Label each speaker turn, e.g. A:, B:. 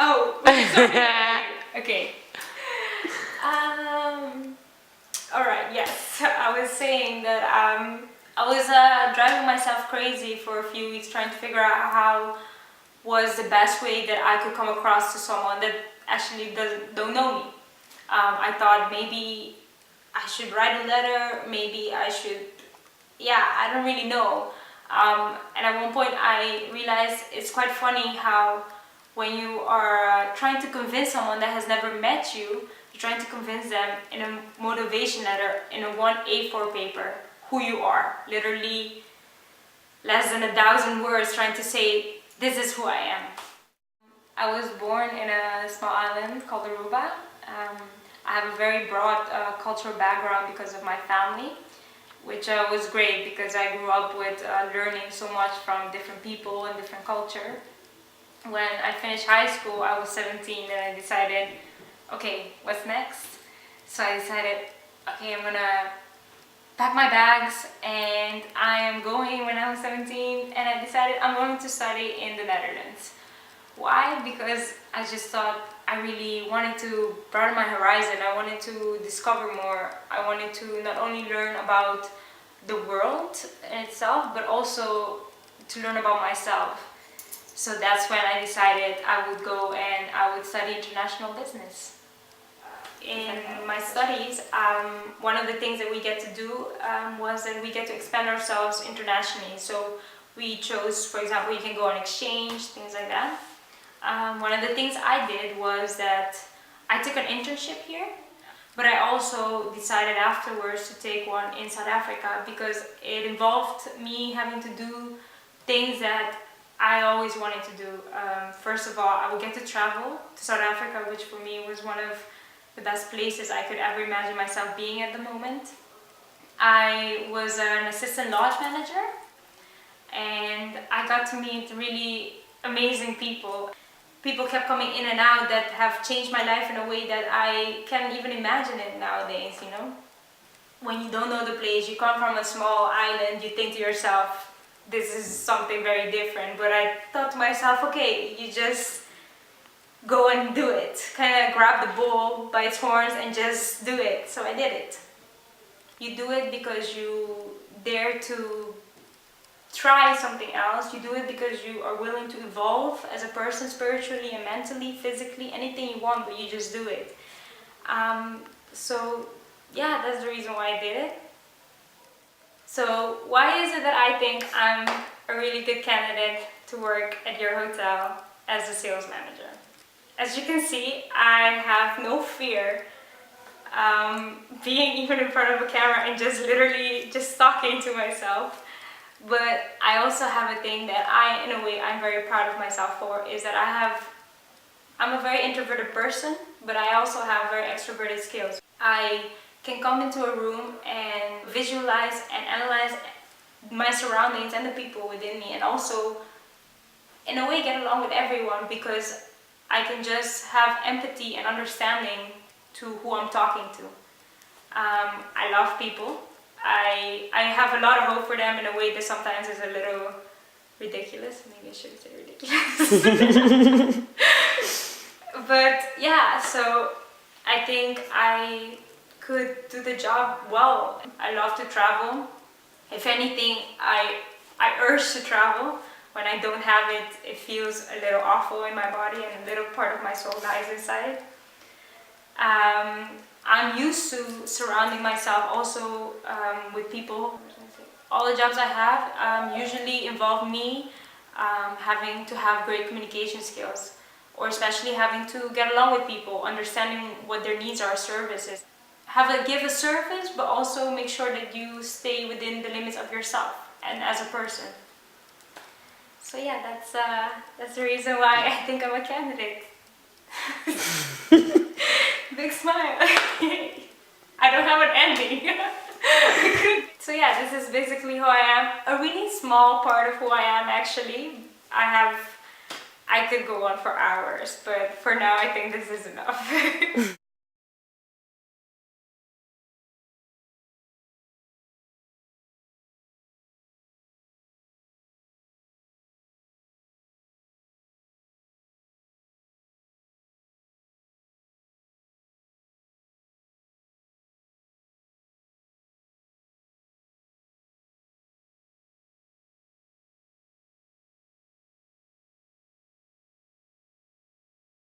A: Oh, okay. Alright, yes. I was saying that I was driving myself crazy for a few weeks trying to figure out how was the best way that I could come across to someone that actually don't know me. I thought maybe I should write a letter, maybe I should, yeah, I don't really know. And at one point I realized it's quite funny how when you are trying to convince someone that has never met you, you're trying to convince them in a motivation letter, in a 1 A4 paper, who you are. Literally less than 1,000 words trying to say, this is who I am. I was born in a small island called Aruba. I have a very broad cultural background because of my family, which was great because I grew up with learning so much from different people and different culture. When I finished high school, I was 17 and I decided, okay, what's next? So I decided, okay, I'm gonna pack my bags and I am going when I was 17 and I decided I'm going to study in the Netherlands. Why? Because I just thought I really wanted to broaden my horizon. I wanted to discover more. I wanted to not only learn about the world in itself, but also to learn about myself. So that's when I decided I would go and I would study international business. In my studies, one of the things that we get to do was that we get to expand ourselves internationally. So we chose, for example, you can go on exchange, things like that. One of the things I did was that I took an internship here, but I also decided afterwards to take one in South Africa because it involved me having to do things that I always wanted to do. First of all, I would get to travel to South Africa, which for me was one of the best places I could ever imagine myself being at the moment. I was an assistant lodge manager and I got to meet really amazing people. People kept coming in and out that have changed my life in a way that I can't even imagine it nowadays, you know? When you don't know the place, you come from a small island, you think to yourself, this is something very different. But I thought to myself, okay, you just go and do it. Kind of grab the bull by its horns and just do it. So I did it. You do it because you dare to try something else. You do it because you are willing to evolve as a person, spiritually and mentally, physically, anything you want, but you just do it. So yeah, that's the reason why I did it. So why is it that I think I'm a really good candidate to work at your hotel as a sales manager? As you can see, I have no fear being even in front of a camera and just literally just talking to myself. But I also have a thing that in a way, I'm very proud of myself for, is that I'm a very introverted person, but I also have very extroverted skills. I can come into a room and visualize and analyze my surroundings and the people within me, and also in a way get along with everyone because I can just have empathy and understanding to who I'm talking to. I love people. I have a lot of hope for them in a way that sometimes is a little ridiculous. Maybe I shouldn't say ridiculous. But yeah, so I think I could do the job well. I love to travel. If anything, I urge to travel. When I don't have it, it feels a little awful in my body and a little part of my soul dies inside. I'm used to surrounding myself also with people. All the jobs I have usually involve me having to have great communication skills, or especially having to get along with people, understanding what their needs are, services. Give a service, but also make sure that you stay within the limits of yourself and as a person. So yeah, that's the reason why I think I'm a candidate. Big smile. I don't have an ending. So yeah, this is basically who I am. A really small part of who I am actually. I could go on for hours, but for now I think this is enough.